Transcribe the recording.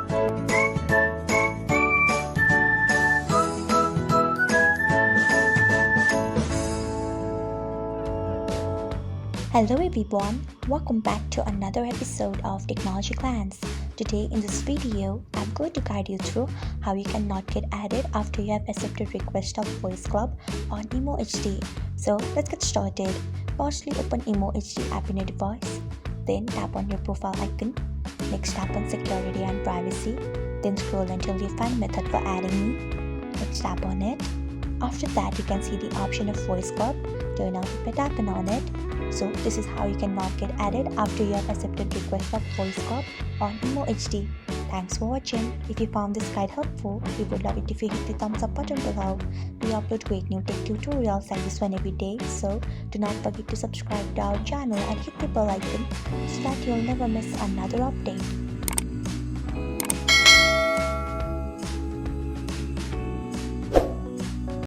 Hello everyone, welcome back to another episode of Technologyglance. Today in this video, I'm going to guide you through how you can not get added after you have accepted request of Voice Club on Imo HD. So let's get started. Firstly, open Imo HD app in your device. Then tap on your profile icon. Next tap on security and privacy. Then scroll until you find method for adding me. Next tap on it. After that, you can see the option of Voice Club. Turn on it by tapping on it. So this is how you can not get added after you have accepted request of Voice Club on Imo HD. Thanks for watching. If you found this guide helpful, we would love it if you hit the thumbs up button below. We upload great new tech tutorials like this one every day, so do not forget to subscribe to our channel and hit the bell icon so that you'll never miss another update.